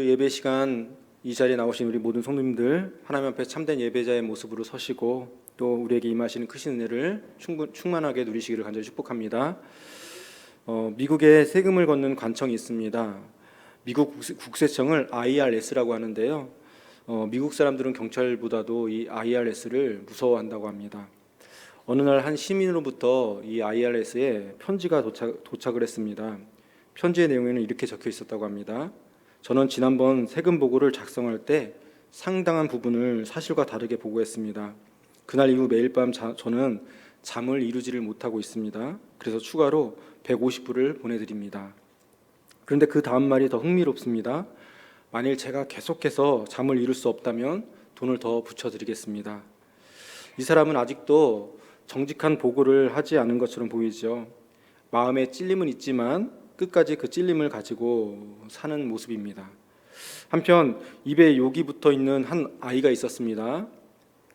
예배 시간 이 자리에 나오신 우리 모든 성도님들 하나님 앞에 참된 예배자의 모습으로 서시고 또 우리에게 임하시는 크신 은혜를 충만하게 누리시기를 간절히 축복합니다. 미국에 세금을 걷는 관청이 있습니다. 미국 국세청을 IRS라고 하는데요. 미국 사람들은 경찰보다도 이 IRS를 무서워한다고 합니다. 어느 날 한 시민으로부터 이 IRS에 편지가 도착을 했습니다. 편지의 내용에는 이렇게 적혀 있었다고 합니다. 저는 지난번 세금 보고를 작성할 때 상당한 부분을 사실과 다르게 보고했습니다. 그날 이후 매일 밤 저는 잠을 이루지를 못하고 있습니다. 그래서 추가로 150불을 보내드립니다. 그런데 그 다음 말이 더 흥미롭습니다. 만일 제가 계속해서 잠을 이룰 수 없다면 돈을 더 붙여드리겠습니다. 이 사람은 아직도 정직한 보고를 하지 않은 것처럼 보이죠. 마음에 찔림은 있지만 끝까지 그 찔림을 가지고 사는 모습입니다. 한편 입에 욕이 붙어 있는 한 아이가 있었습니다.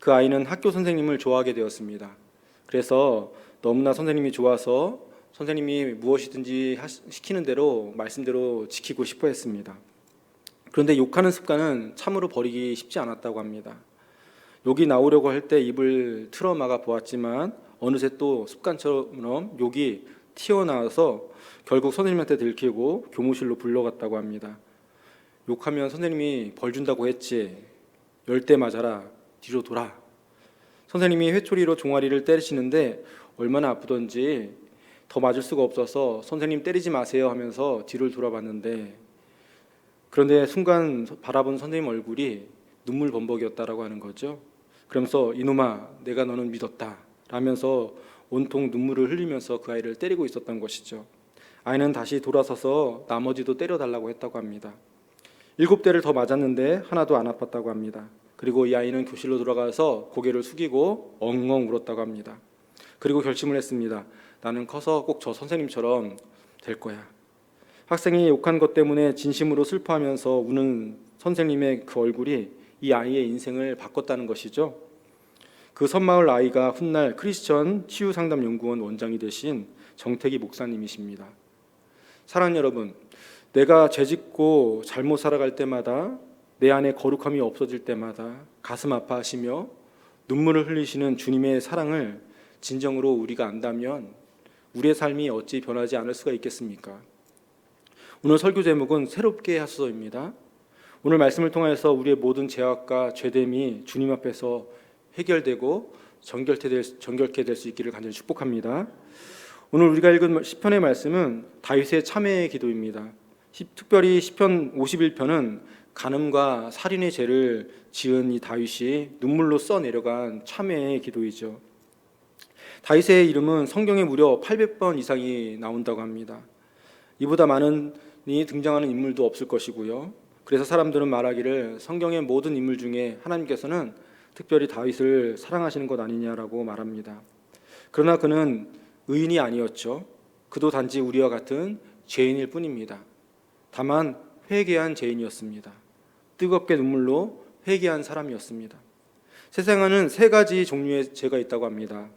그 아이는 학교 선생님을 좋아하게 되었습니다. 그래서 너무나 선생님이 좋아서 선생님이 무엇이든지 시키는 대로 말씀대로 지키고 싶어 했습니다. 그런데 욕하는 습관은 참으로 버리기 쉽지 않았다고 합니다. 욕이 나오려고 할 때 입을 틀어막아 보았지만 어느새 또 습관처럼 욕이 튀어나와서 결국 선생님한테 들키고 교무실로 불러갔다고 합니다. 욕하면 선생님이 벌 준다고 했지. 열대 맞아라. 뒤로 돌아. 선생님이 회초리로 종아리를 때리시는데 얼마나 아프던지 더 맞을 수가 없어서 선생님 때리지 마세요 하면서 뒤를 돌아봤는데 그런데 순간 바라본 선생님 얼굴이 눈물 범벅이었다라고 하는 거죠. 그러면서 이놈아 내가 너는 믿었다 라면서 온통 눈물을 흘리면서 그 아이를 때리고 있었던 것이죠. 아이는 다시 돌아서서 나머지도 때려달라고 했다고 합니다. 7대를 더 맞았는데 하나도 안 아팠다고 합니다. 그리고 이 아이는 교실로 돌아가서 고개를 숙이고 엉엉 울었다고 합니다. 그리고 결심을 했습니다. 나는 커서 꼭 저 선생님처럼 될 거야. 학생이 욕한 것 때문에 진심으로 슬퍼하면서 우는 선생님의 그 얼굴이 이 아이의 인생을 바꿨다는 것이죠. 그 섬마을 아이가 훗날 크리스천 치유상담연구원 원장이 되신 정태기 목사님이십니다. 사랑하는 여러분, 내가 죄짓고 잘못 살아갈 때마다 내 안에 거룩함이 없어질 때마다 가슴 아파하시며 눈물을 흘리시는 주님의 사랑을 진정으로 우리가 안다면 우리의 삶이 어찌 변하지 않을 수가 있겠습니까? 오늘 설교 제목은 새롭게 하소서입니다. 오늘 말씀을 통해서 우리의 모든 죄악과 죄됨이 주님 앞에서 해결되고 정결케 될 수 있기를 간절히 축복합니다. 오늘 우리가 읽은 시편의 말씀은 다윗의 참회의 기도입니다. 특별히 시편 51편은 간음과 살인의 죄를 지은 이 다윗이 눈물로 써내려간 참회의 기도이죠. 다윗의 이름은 성경에 무려 800번 이상이 나온다고 합니다. 이보다 많은 등장하는 인물도 없을 것이고요. 그래서 사람들은 말하기를 성경의 모든 인물 중에 하나님께서는 특별히 다윗을 사랑하시는 것 아니냐라고 말합니다. 그러나 그는 의인이 아니었죠. 그도 단지 우리와 같은 죄인일 뿐입니다. 다만 회개한 죄인이었습니다. 뜨겁게 눈물로 회개한 사람이었습니다. 세상에는 3가지 종류의 죄가 있다고 합니다.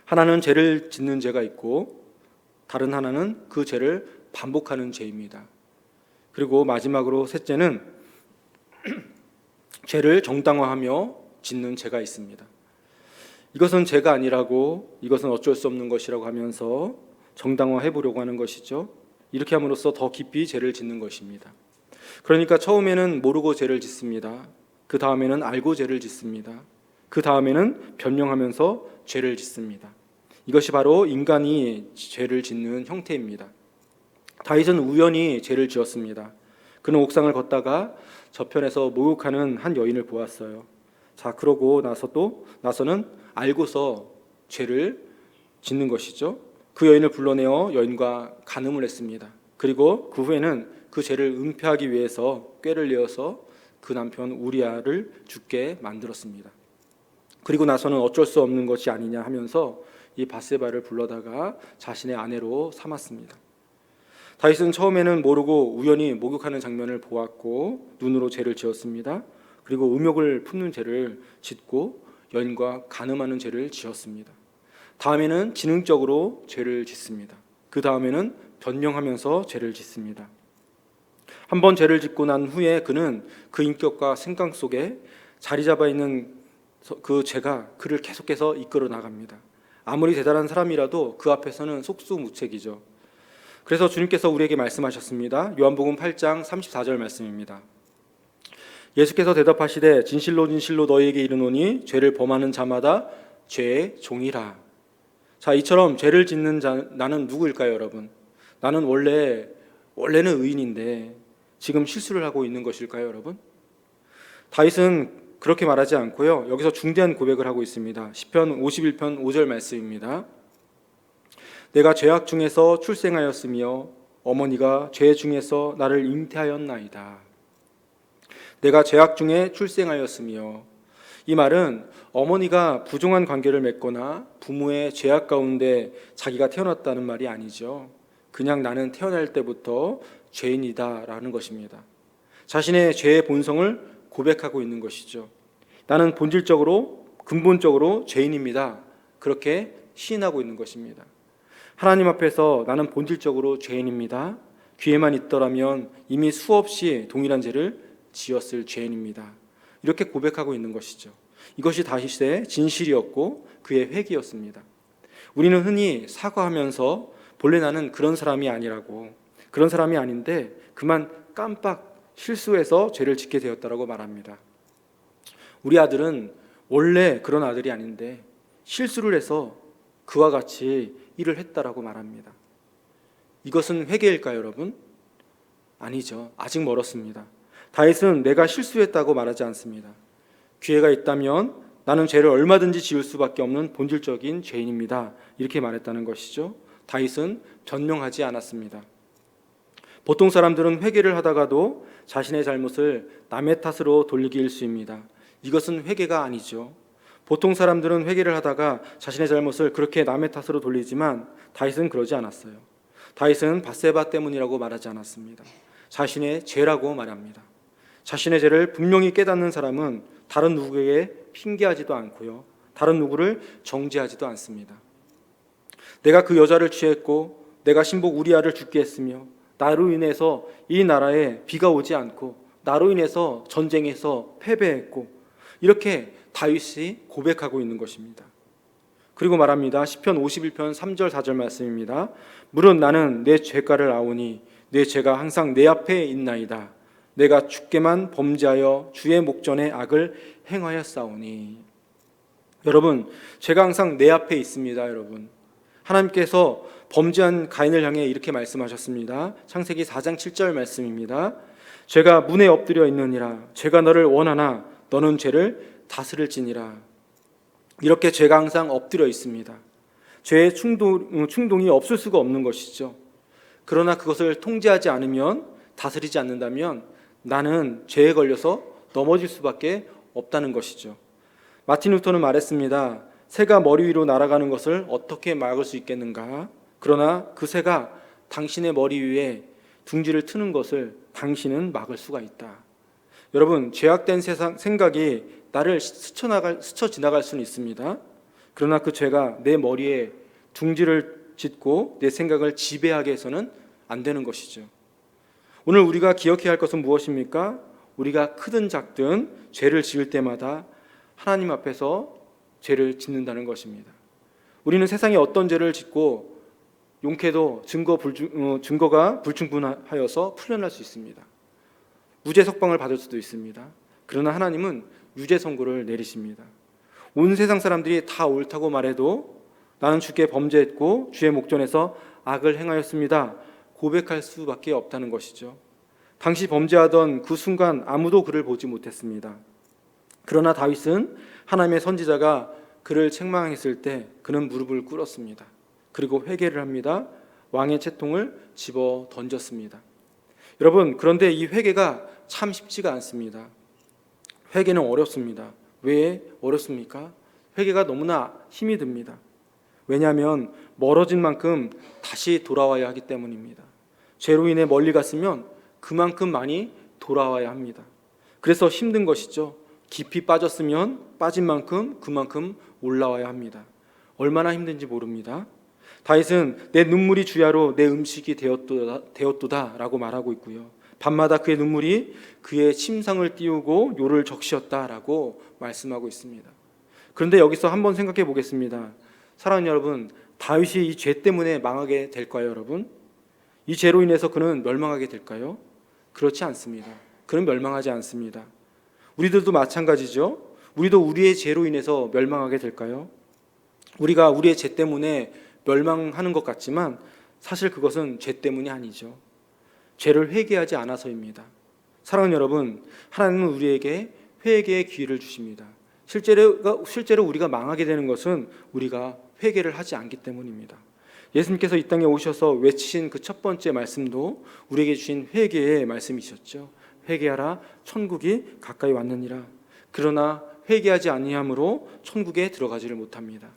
하나는 죄를 짓는 죄가 있고 다른 하나는 그 죄를 반복하는 죄입니다. 그리고 마지막으로 셋째는 죄를 정당화하며 짓는 죄가 있습니다. 이것은 죄가 아니라고, 이것은 어쩔 수 없는 것이라고 하면서 정당화해 보려고 하는 것이죠. 이렇게 함으로써 더 깊이 죄를 짓는 것입니다. 그러니까 처음에는 모르고 죄를 짓습니다. 그 다음에는 알고 죄를 짓습니다. 그 다음에는 변명하면서 죄를 짓습니다. 이것이 바로 인간이 죄를 짓는 형태입니다. 다윗은 우연히 죄를 지었습니다. 그는 옥상을 걷다가 저편에서 목욕하는 한 여인을 보았어요. 자, 그러고 나서는 알고서 죄를 짓는 것이죠. 그 여인을 불러내어 여인과 간음을 했습니다. 그리고 그 후에는 그 죄를 은폐하기 위해서 꾀를 내어서 그 남편 우리아를 죽게 만들었습니다. 그리고 나서는 어쩔 수 없는 것이 아니냐 하면서 이 밧세바를 불러다가 자신의 아내로 삼았습니다. 다윗은 처음에는 모르고 우연히 목욕하는 장면을 보았고 눈으로 죄를 지었습니다. 그리고 음욕을 품는 죄를 짓고 여인과 간음하는 죄를 지었습니다. 다음에는 지능적으로 죄를 짓습니다. 그 다음에는 변명하면서 죄를 짓습니다. 한 번 죄를 짓고 난 후에 그는 그 인격과 생각 속에 자리 잡아 있는 그 죄가 그를 계속해서 이끌어 나갑니다. 아무리 대단한 사람이라도 그 앞에서는 속수무책이죠. 그래서 주님께서 우리에게 말씀하셨습니다. 요한복음 8장 34절 말씀입니다. 예수께서 대답하시되 진실로 진실로 너희에게 이르노니 죄를 범하는 자마다 죄의 종이라. 자, 이처럼 죄를 짓는 자, 나는 누구일까요, 여러분? 나는 원래는 의인인데 지금 실수를 하고 있는 것일까요, 여러분? 다윗은 그렇게 말하지 않고요. 여기서 중대한 고백을 하고 있습니다. 시편 51편 5절 말씀입니다. 내가 죄악 중에서 출생하였으며 어머니가 죄 중에서 나를 잉태하였나이다. 내가 죄악 중에 출생하였으며, 이 말은 어머니가 부정한 관계를 맺거나 부모의 죄악 가운데 자기가 태어났다는 말이 아니죠. 그냥 나는 태어날 때부터 죄인이다라는 것입니다. 자신의 죄의 본성을 고백하고 있는 것이죠. 나는 본질적으로 근본적으로 죄인입니다. 그렇게 시인하고 있는 것입니다. 하나님 앞에서 나는 본질적으로 죄인입니다. 기회만 있더라면 이미 수없이 동일한 죄를 지었을 죄인입니다. 이렇게 고백하고 있는 것이죠. 이것이 다윗의 진실이었고 그의 회개였습니다. 우리는 흔히 사과하면서 본래 나는 그런 사람이 아니라고, 그런 사람이 아닌데 그만 깜빡 실수해서 죄를 짓게 되었다라고 말합니다. 우리 아들은 원래 그런 아들이 아닌데 실수를 해서 그와 같이 일을 했다라고 말합니다. 이것은 회개일까요, 여러분? 아니죠. 아직 멀었습니다. 다윗은 내가 실수했다고 말하지 않습니다. 기회가 있다면 나는 죄를 얼마든지 지을 수밖에 없는 본질적인 죄인입니다. 이렇게 말했다는 것이죠. 다윗은 변명하지 않았습니다. 보통 사람들은 회개를 하다가도 자신의 잘못을 남의 탓으로 돌리기 일쑤입니다. 이것은 회개가 아니죠. 보통 사람들은 회개를 하다가 자신의 잘못을 그렇게 남의 탓으로 돌리지만 다윗은 그러지 않았어요. 다윗은 밧세바 때문이라고 말하지 않았습니다. 자신의 죄라고 말합니다. 자신의 죄를 분명히 깨닫는 사람은 다른 누구에게 핑계하지도 않고요. 다른 누구를 정죄하지도 않습니다. 내가 그 여자를 취했고 내가 신복 우리아를 죽게 했으며 나로 인해서 이 나라에 비가 오지 않고 나로 인해서 전쟁에서 패배했고, 이렇게 다윗이 고백하고 있는 것입니다. 그리고 말합니다. 시편 51편 3절 4절 말씀입니다. 물론 나는 내 죄가를 아오니 내 죄가 항상 내 앞에 있나이다. 내가 주께만 범죄하여 주의 목전에 악을 행하였사오니. 여러분, 죄가 항상 내 앞에 있습니다. 여러분, 하나님께서 범죄한 가인을 향해 이렇게 말씀하셨습니다. 창세기 4장 7절 말씀입니다. 죄가 문에 엎드려 있느니라. 죄가 너를 원하나 너는 죄를 다스릴지니라. 이렇게 죄가 항상 엎드려 있습니다. 죄의 충동이 없을 수가 없는 것이죠. 그러나 그것을 통제하지 않으면, 다스리지 않는다면 나는 죄에 걸려서 넘어질 수밖에 없다는 것이죠. 마틴 루터는 말했습니다. 새가 머리 위로 날아가는 것을 어떻게 막을 수 있겠는가? 그러나 그 새가 당신의 머리 위에 둥지를 트는 것을 당신은 막을 수가 있다. 여러분, 죄악된 생각이 나를 스쳐 지나갈 수는 있습니다. 그러나 그 죄가 내 머리에 둥지를 짓고 내 생각을 지배하게 해서는 안 되는 것이죠. 오늘 우리가 기억해야 할 것은 무엇입니까? 우리가 크든 작든 죄를 지을 때마다 하나님 앞에서 죄를 짓는다는 것입니다. 우리는 세상에 어떤 죄를 짓고 용케도 증거가 불충분하여서 풀려날 수 있습니다. 무죄 석방을 받을 수도 있습니다. 그러나 하나님은 유죄 선고를 내리십니다. 온 세상 사람들이 다 옳다고 말해도 나는 주께 범죄했고 주의 목전에서 악을 행하였습니다. 고백할 수밖에 없다는 것이죠. 당시 범죄하던 그 순간 아무도 그를 보지 못했습니다. 그러나 다윗은 하나님의 선지자가 그를 책망했을 때 그는 무릎을 꿇었습니다. 그리고 회개를 합니다. 왕의 채통을 집어 던졌습니다. 여러분, 그런데 이 회개가 참 쉽지가 않습니다. 회개는 어렵습니다. 왜 어렵습니까? 회개가 너무나 힘이 듭니다. 왜냐하면 멀어진 만큼 다시 돌아와야 하기 때문입니다. 죄로 인해 멀리 갔으면 그만큼 많이 돌아와야 합니다. 그래서 힘든 것이죠. 깊이 빠졌으면 빠진 만큼 그만큼 올라와야 합니다. 얼마나 힘든지 모릅니다. 다윗은 내 눈물이 주야로 내 음식이 되었도다 라고 말하고 있고요. 밤마다 그의 눈물이 그의 침상을 띄우고 요를 적시었다라고 말씀하고 있습니다. 그런데 여기서 한번 생각해 보겠습니다. 사랑하는 여러분, 다윗이 이 죄 때문에 망하게 될까요, 여러분? 이 죄로 인해서 그는 멸망하게 될까요? 그렇지 않습니다. 그는 멸망하지 않습니다. 우리들도 마찬가지죠. 우리도 우리의 죄로 인해서 멸망하게 될까요? 우리가 우리의 죄 때문에 멸망하는 것 같지만 사실 그것은 죄 때문이 아니죠. 죄를 회개하지 않아서입니다. 사랑하는 여러분, 하나님은 우리에게 회개의 기회를 주십니다. 실제로 우리가 망하게 되는 것은 우리가 회개를 하지 않기 때문입니다. 예수님께서 이 땅에 오셔서 외치신 그 첫 번째 말씀도 우리에게 주신 회개의 말씀이셨죠. 회개하라, 천국이 가까이 왔느니라. 그러나 회개하지 아니함으로 천국에 들어가지를 못합니다.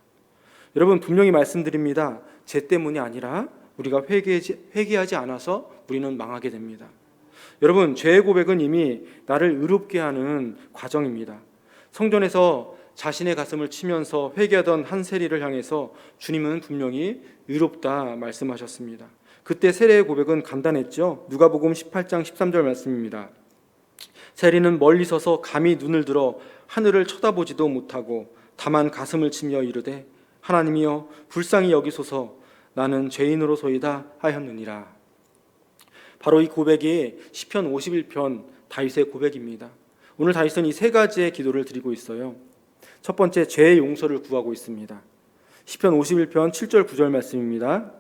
여러분, 분명히 말씀드립니다. 죄 때문이 아니라 우리가 회개하지 않아서 우리는 망하게 됩니다. 여러분, 죄의 고백은 이미 나를 의롭게 하는 과정입니다. 성전에서 자신의 가슴을 치면서 회개하던 한 세리를 향해서 주님은 분명히 의롭다 말씀하셨습니다. 그때 세리의 고백은 간단했죠. 누가복음 18장 13절 말씀입니다. 세리는 멀리 서서 감히 눈을 들어 하늘을 쳐다보지도 못하고 다만 가슴을 치며 이르되 하나님이여 불쌍히 여기소서 나는 죄인으로소이다 하였느니라. 바로 이 고백이 시편 51편 다윗의 고백입니다. 오늘 다윗은 이 세 가지의 기도를 드리고 있어요. 첫 번째, 죄의 용서를 구하고 있습니다. 시편 51편 7절 9절 말씀입니다.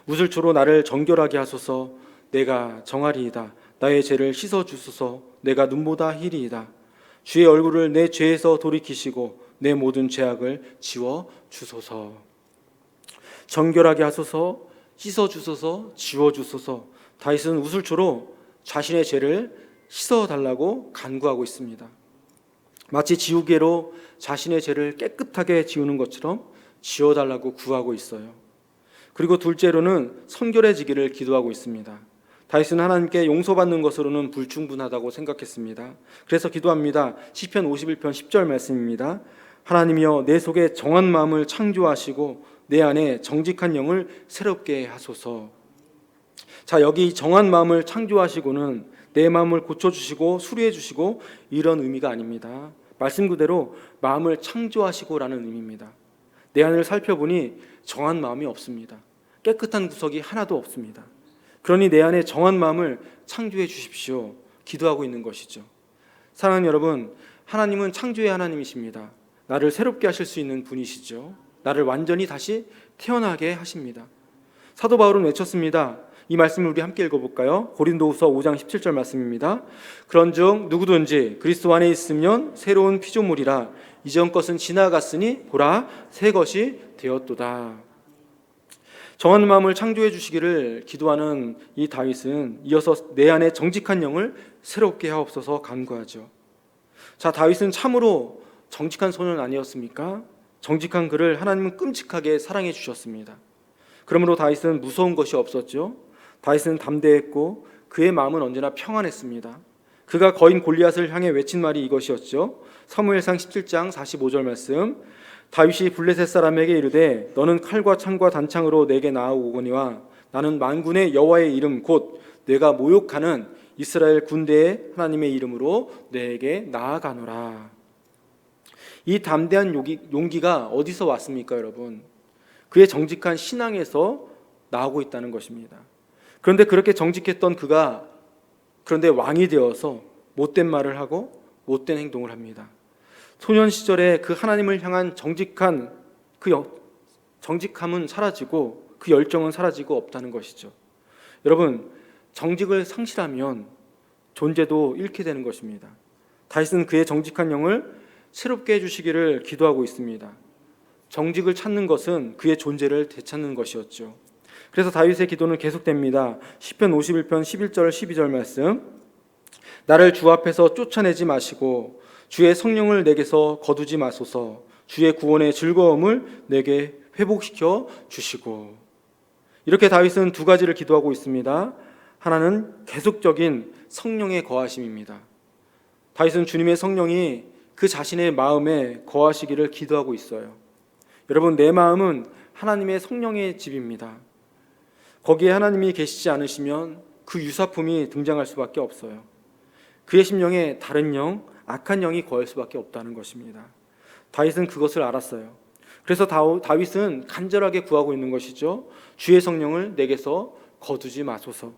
우슬초로 나를 정결하게 하소서. 내가 정하리이다. 나의 죄를 씻어주소서. 내가 눈보다 희리이다. 주의 얼굴을 내 죄에서 돌이키시고 내 모든 죄악을 지워주소서. 정결하게 하소서, 씻어주소서, 지워주소서. 다윗은 우슬초로 자신의 죄를 씻어달라고 간구하고 있습니다. 마치 지우개로 자신의 죄를 깨끗하게 지우는 것처럼 지워달라고 구하고 있어요. 그리고 둘째로는 성결해지기를 기도하고 있습니다. 다윗은 하나님께 용서받는 것으로는 불충분하다고 생각했습니다. 그래서 기도합니다. 시편 51편 10절 말씀입니다. 하나님이여 내 속에 정한 마음을 창조하시고 내 안에 정직한 영을 새롭게 하소서. 자, 여기 정한 마음을 창조하시고는 내 마음을 고쳐주시고 수리해주시고 이런 의미가 아닙니다. 말씀 그대로 마음을 창조하시고라는 의미입니다. 내 안을 살펴보니 정한 마음이 없습니다. 깨끗한 구석이 하나도 없습니다. 그러니 내 안에 정한 마음을 창조해 주십시오. 기도하고 있는 것이죠. 사랑하는 여러분, 하나님은 창조의 하나님이십니다. 나를 새롭게 하실 수 있는 분이시죠. 나를 완전히 다시 태어나게 하십니다. 사도 바울은 외쳤습니다. 이 말씀을 우리 함께 읽어볼까요? 고린도후서 5장 17절 말씀입니다. 그런즉 누구든지 그리스도 안에 있으면 새로운 피조물이라 이전 것은 지나갔으니 보라 새 것이 되었도다. 정한 마음을 창조해 주시기를 기도하는 이 다윗은 이어서 내 안에 정직한 영을 새롭게 하옵소서 간구하죠. 자, 다윗은 참으로 정직한 소년 아니었습니까? 정직한 그를 하나님은 끔찍하게 사랑해 주셨습니다. 그러므로 다윗은 무서운 것이 없었죠. 다윗은 담대했고 그의 마음은 언제나 평안했습니다. 그가 거인 골리앗을 향해 외친 말이 이것이었죠. 사무엘상 17장 45절 말씀. 다윗이 블레셋 사람에게 이르되 너는 칼과 창과 단창으로 내게 나아오거니와 나는 만군의 여호와의 이름 곧 내가 모욕하는 이스라엘 군대의 하나님의 이름으로 내게 나아가노라. 이 담대한 용기가 어디서 왔습니까, 여러분? 그의 정직한 신앙에서 나오고 있다는 것입니다. 그런데 그렇게 정직했던 그가 그런데 왕이 되어서 못된 말을 하고 못된 행동을 합니다. 소년 시절에 그 하나님을 향한 정직한 정직함은 사라지고 그 열정은 사라지고 없다는 것이죠. 여러분, 정직을 상실하면 존재도 잃게 되는 것입니다. 다윗은 그의 정직한 영을 새롭게 해주시기를 기도하고 있습니다. 정직을 찾는 것은 그의 존재를 되찾는 것이었죠. 그래서 다윗의 기도는 계속됩니다. 시편 51편 11절 12절 말씀. 나를 주 앞에서 쫓아내지 마시고 주의 성령을 내게서 거두지 마소서. 주의 구원의 즐거움을 내게 회복시켜 주시고. 이렇게 다윗은 두 가지를 기도하고 있습니다. 하나는 계속적인 성령의 거하심입니다. 다윗은 주님의 성령이 그 자신의 마음에 거하시기를 기도하고 있어요. 여러분, 내 마음은 하나님의 성령의 집입니다. 거기에 하나님이 계시지 않으시면 그 유사품이 등장할 수밖에 없어요. 그의 심령에 다른 영, 악한 영이 거할 수밖에 없다는 것입니다. 다윗은 그것을 알았어요. 그래서 다윗은 간절하게 구하고 있는 것이죠. 주의 성령을 내게서 거두지 마소서.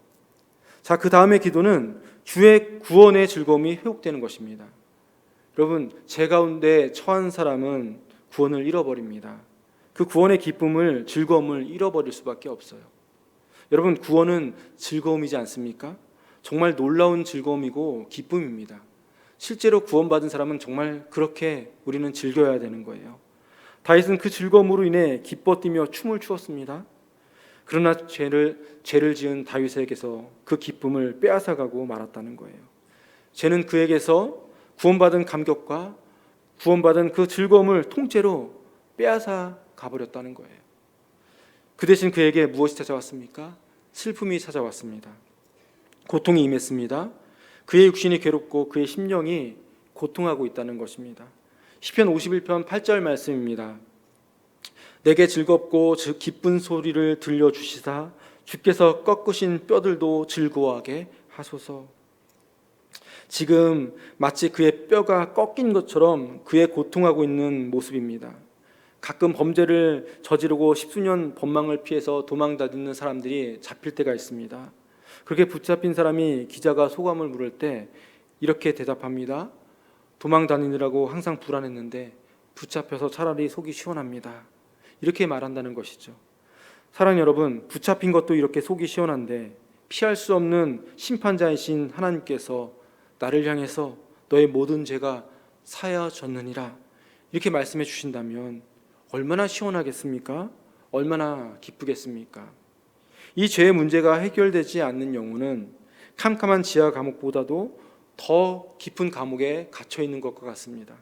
자, 그 다음의 기도는 주의 구원의 즐거움이 회복되는 것입니다. 여러분, 제 가운데 처한 사람은 구원을 잃어버립니다. 그 구원의 기쁨을, 즐거움을 잃어버릴 수밖에 없어요. 여러분, 구원은 즐거움이지 않습니까? 정말 놀라운 즐거움이고 기쁨입니다. 실제로 구원받은 사람은 정말 그렇게 우리는 즐겨야 되는 거예요. 다윗은 그 즐거움으로 인해 기뻐 뛰며 춤을 추었습니다. 그러나 죄를 지은 다윗에게서 그 기쁨을 빼앗아가고 말았다는 거예요. 죄는 그에게서 구원받은 감격과 구원받은 그 즐거움을 통째로 빼앗아 가버렸다는 거예요. 그 대신 그에게 무엇이 찾아왔습니까? 슬픔이 찾아왔습니다. 고통이 임했습니다. 그의 육신이 괴롭고 그의 심령이 고통하고 있다는 것입니다. 시편 51편 8절 말씀입니다. 내게 즐겁고 기쁜 소리를 들려주시사 주께서 꺾으신 뼈들도 즐거워하게 하소서. 지금 마치 그의 뼈가 꺾인 것처럼 그의 고통하고 있는 모습입니다. 가끔 범죄를 저지르고 십수년 법망을 피해서 도망다니는 사람들이 잡힐 때가 있습니다. 그렇게 붙잡힌 사람이 기자가 소감을 물을 때 이렇게 대답합니다. 도망다니느라고 항상 불안했는데 붙잡혀서 차라리 속이 시원합니다. 이렇게 말한다는 것이죠. 사랑하는 여러분, 붙잡힌 것도 이렇게 속이 시원한데 피할 수 없는 심판자이신 하나님께서 나를 향해서 너의 모든 죄가 사여졌느니라 이렇게 말씀해 주신다면 얼마나 시원하겠습니까? 얼마나 기쁘겠습니까? 이 죄의 문제가 해결되지 않는 영혼은 캄캄한 지하 감옥보다도 더 깊은 감옥에 갇혀 있는 것과 같습니다.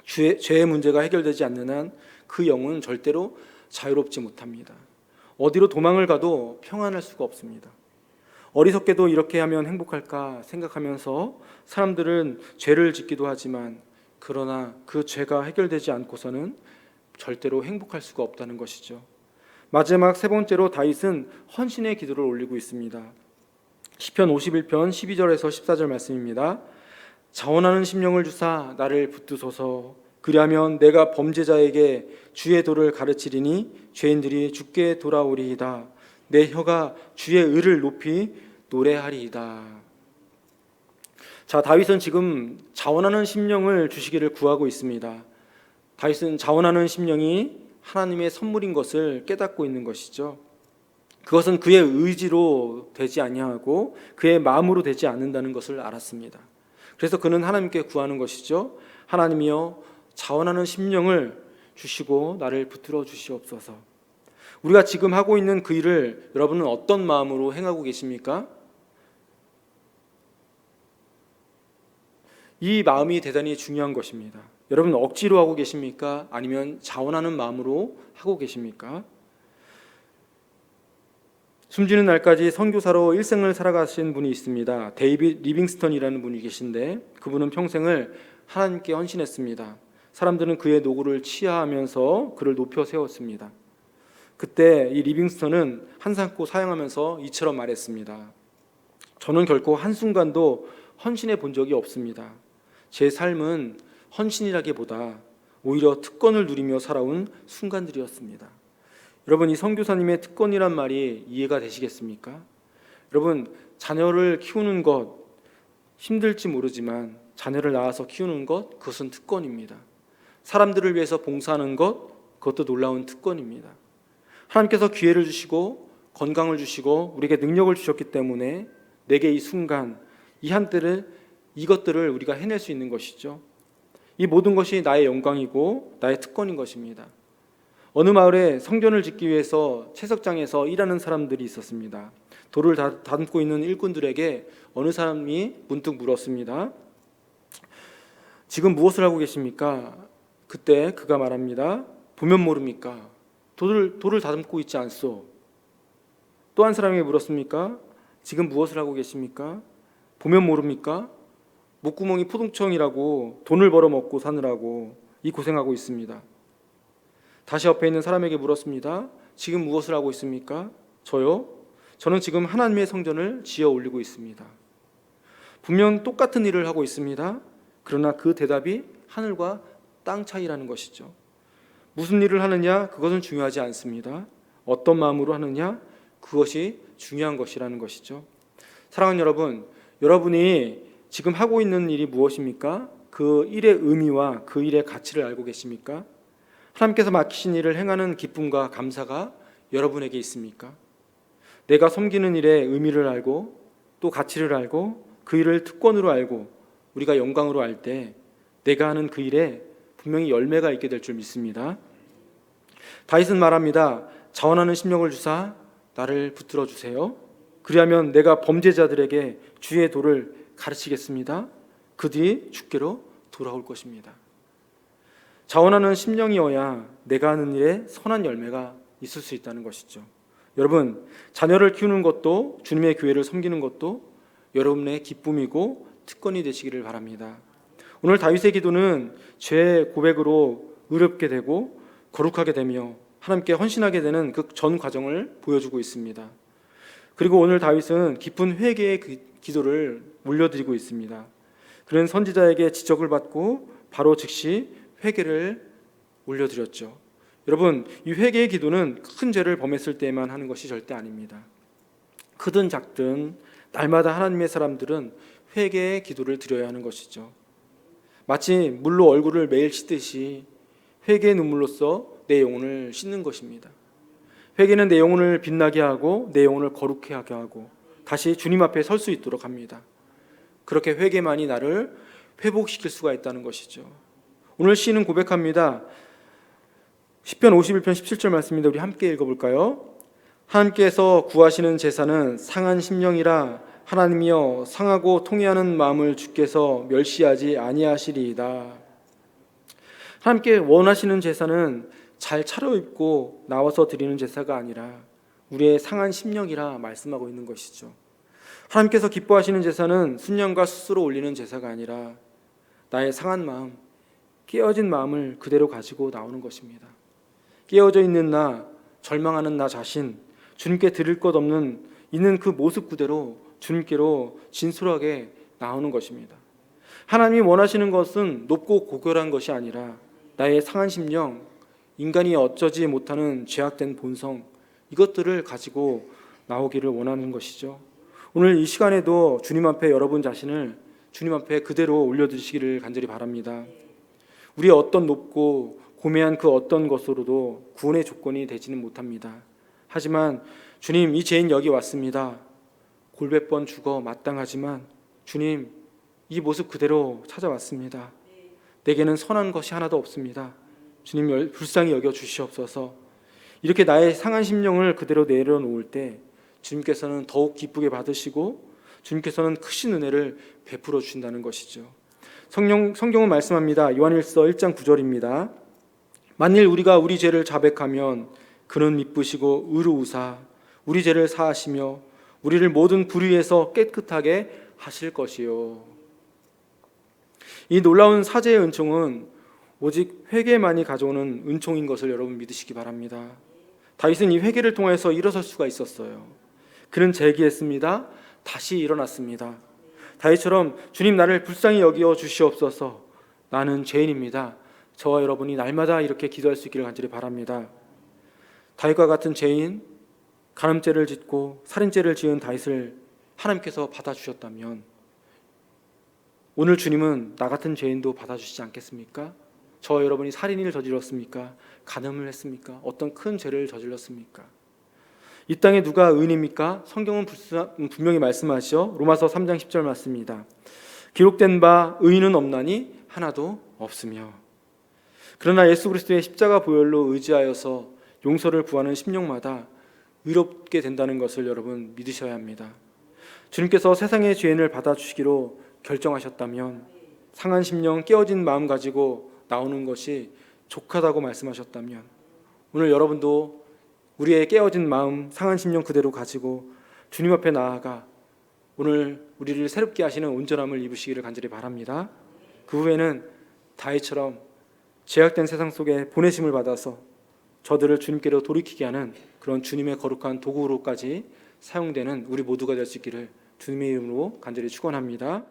죄의 문제가 해결되지 않는 한 그 영혼은 절대로 자유롭지 못합니다. 어디로 도망을 가도 평안할 수가 없습니다. 어리석게도 이렇게 하면 행복할까 생각하면서 사람들은 죄를 짓기도 하지만 그러나 그 죄가 해결되지 않고서는 절대로 행복할 수가 없다는 것이죠. 마지막 세 번째로 다윗은 헌신의 기도를 올리고 있습니다. 시편 51편 12절에서 14절 말씀입니다. 자원하는 심령을 주사 나를 붙드소서. 그리하면 내가 범죄자에게 주의 도를 가르치리니 죄인들이 주께 돌아오리이다. 내 혀가 주의 의를 높이 노래하리이다. 자, 다윗은 지금 자원하는 심령을 주시기를 구하고 있습니다. 다윗은 자원하는 심령이 하나님의 선물인 것을 깨닫고 있는 것이죠. 그것은 그의 의지로 되지 아니하고 그의 마음으로 되지 않는다는 것을 알았습니다. 그래서 그는 하나님께 구하는 것이죠. 하나님이여 자원하는 심령을 주시고 나를 붙들어 주시옵소서. 우리가 지금 하고 있는 그 일을 여러분은 어떤 마음으로 행하고 계십니까? 이 마음이 대단히 중요한 것입니다. 여러분 억지로 하고 계십니까? 아니면 자원하는 마음으로 하고 계십니까? 숨지는 날까지 선교사로 일생을 살아가신 분이 있습니다. 데이빗 리빙스턴이라는 분이 계신데 그분은 평생을 하나님께 헌신했습니다. 사람들은 그의 노고를 치하하면서 그를 높여 세웠습니다. 그때 이 리빙스턴은 한산코 사양하면서 이처럼 말했습니다. 저는 결코 한순간도 헌신해 본 적이 없습니다. 제 삶은 헌신이라기보다 오히려 특권을 누리며 살아온 순간들이었습니다. 여러분, 이 선교사님의 특권이란 말이 이해가 되시겠습니까? 여러분, 자녀를 키우는 것 힘들지 모르지만 자녀를 낳아서 키우는 것 그것은 특권입니다. 사람들을 위해서 봉사하는 것 그것도 놀라운 특권입니다. 하나님께서 기회를 주시고 건강을 주시고 우리에게 능력을 주셨기 때문에 내게 이 순간 이 한때를 이것들을 우리가 해낼 수 있는 것이죠. 이 모든 것이 나의 영광이고 나의 특권인 것입니다. 어느 마을에 성전을 짓기 위해서 채석장에서 일하는 사람들이 있었습니다. 돌을 다듬고 있는 일꾼들에게 어느 사람이 문득 물었습니다. 지금 무엇을 하고 계십니까? 그때 그가 말합니다. 보면 모릅니까? 돌을 다듬고 있지 않소. 또 한 사람에게 물었습니까? 지금 무엇을 하고 계십니까? 보면 모릅니까? 목구멍이 포동청이라고 돈을 벌어 먹고 사느라고 이 고생하고 있습니다. 다시 옆에 있는 사람에게 물었습니다. 지금 무엇을 하고 있습니까? 저요? 저는 지금 하나님의 성전을 지어 올리고 있습니다. 분명 똑같은 일을 하고 있습니다. 그러나 그 대답이 하늘과 땅 차이라는 것이죠. 무슨 일을 하느냐, 그것은 중요하지 않습니다. 어떤 마음으로 하느냐, 그것이 중요한 것이라는 것이죠. 사랑하는 여러분, 여러분이 지금 하고 있는 일이 무엇입니까? 그 일의 의미와 그 일의 가치를 알고 계십니까? 하나님께서 맡기신 일을 행하는 기쁨과 감사가 여러분에게 있습니까? 내가 섬기는 일의 의미를 알고 또 가치를 알고 그 일을 특권으로 알고 우리가 영광으로 알 때 내가 하는 그 일에 분명히 열매가 있게 될 줄 믿습니다. 다윗은 말합니다. 자원하는 심령을 주사 나를 붙들어 주세요. 그리하면 내가 범죄자들에게 주의 도를 가르치겠습니다. 그 뒤 주께로 돌아올 것입니다. 자원하는 심령이어야 내가 하는 일에 선한 열매가 있을 수 있다는 것이죠. 여러분, 자녀를 키우는 것도 주님의 교회를 섬기는 것도 여러분의 기쁨이고 특권이 되시기를 바랍니다. 오늘 다윗의 기도는 죄의 고백으로 의롭게 되고 거룩하게 되며 하나님께 헌신하게 되는 그 전 과정을 보여주고 있습니다. 그리고 오늘 다윗은 깊은 회개의 기도를 올려드리고 있습니다. 그는 선지자에게 지적을 받고 바로 즉시 회개를 올려드렸죠. 여러분, 이 회개의 기도는 큰 죄를 범했을 때만 하는 것이 절대 아닙니다. 크든 작든 날마다 하나님의 사람들은 회개의 기도를 드려야 하는 것이죠. 마치 물로 얼굴을 매일 씻듯이 회개의 눈물로써 내 영혼을 씻는 것입니다. 회개는 내 영혼을 빛나게 하고 내 영혼을 거룩해 하게 하고 다시 주님 앞에 설 수 있도록 합니다. 그렇게 회개만이 나를 회복시킬 수가 있다는 것이죠. 오늘 시인은 고백합니다. 시편 51편 17절 말씀인데 우리 함께 읽어볼까요? 하나님께서 구하시는 제사는 상한 심령이라 하나님이여 상하고 통회하는 마음을 주께서 멸시하지 아니하시리이다. 하나님께 원하시는 제사는 잘 차려입고 나와서 드리는 제사가 아니라 우리의 상한 심령이라 말씀하고 있는 것이죠. 하나님께서 기뻐하시는 제사는 순양과 숫으로 올리는 제사가 아니라 나의 상한 마음, 깨어진 마음을 그대로 가지고 나오는 것입니다. 깨어져 있는 나, 절망하는 나 자신, 주님께 드릴 것 없는 있는 그 모습 그대로 주님께로 진솔하게 나오는 것입니다. 하나님이 원하시는 것은 높고 고결한 것이 아니라 나의 상한 심령, 인간이 어쩌지 못하는 죄악된 본성, 이것들을 가지고 나오기를 원하는 것이죠. 오늘 이 시간에도 주님 앞에 여러분 자신을 주님 앞에 그대로 올려드리시기를 간절히 바랍니다. 우리의 어떤 높고 고매한 그 어떤 것으로도 구원의 조건이 되지는 못합니다. 하지만 주님, 이 죄인 여기 왔습니다. 골몇 번 죽어 마땅하지만 주님, 이 모습 그대로 찾아왔습니다. 내게는 선한 것이 하나도 없습니다. 주님, 불쌍히 여겨 주시옵소서. 이렇게 나의 상한 심령을 그대로 내려놓을 때 주님께서는 더욱 기쁘게 받으시고 주님께서는 크신 은혜를 베풀어 주신다는 것이죠. 성경은 말씀합니다. 요한일서 1장 9절입니다. 만일 우리가 우리 죄를 자백하면 그는 미쁘시고 의로우사 우리 죄를 사하시며 우리를 모든 불의에서 깨끗하게 하실 것이요. 이 놀라운 사죄의 은총은 오직 회개만이 가져오는 은총인 것을 여러분 믿으시기 바랍니다. 다윗은 이 회개를 통해서 일어설 수가 있었어요. 그는 재기했습니다. 다시 일어났습니다. 다윗처럼 주님, 나를 불쌍히 여겨 주시옵소서. 나는 죄인입니다. 저와 여러분이 날마다 이렇게 기도할 수 있기를 간절히 바랍니다. 다윗과 같은 죄인, 간음죄를 짓고 살인죄를 지은 다윗을 하나님께서 받아주셨다면 오늘 주님은 나 같은 죄인도 받아주시지 않겠습니까? 저와 여러분이 살인을 저질렀습니까? 간음을 했습니까? 어떤 큰 죄를 저질렀습니까? 이 땅에 누가 의인입니까? 성경은 분명히 말씀하시죠. 로마서 3장 10절 말씀입니다. 기록된 바 의인은 없나니 하나도 없으며. 그러나 예수 그리스도의 십자가 보혈로 의지하여서 용서를 구하는 심령마다 의롭게 된다는 것을 여러분 믿으셔야 합니다. 주님께서 세상의 죄인을 받아주시기로 결정하셨다면, 상한 심령, 깨어진 마음 가지고 나오는 것이 족하다고 말씀하셨다면, 오늘 여러분도 우리의 깨어진 마음, 상한 심령 그대로 가지고 주님 앞에 나아가 오늘 우리를 새롭게 하시는 온전함을 입으시기를 간절히 바랍니다. 그 후에는 다윗처럼 죄악된 세상 속에 보내심을 받아서 저들을 주님께로 돌이키게 하는 그런 주님의 거룩한 도구로까지 사용되는 우리 모두가 될 수 있기를 주님의 이름으로 간절히 축원합니다.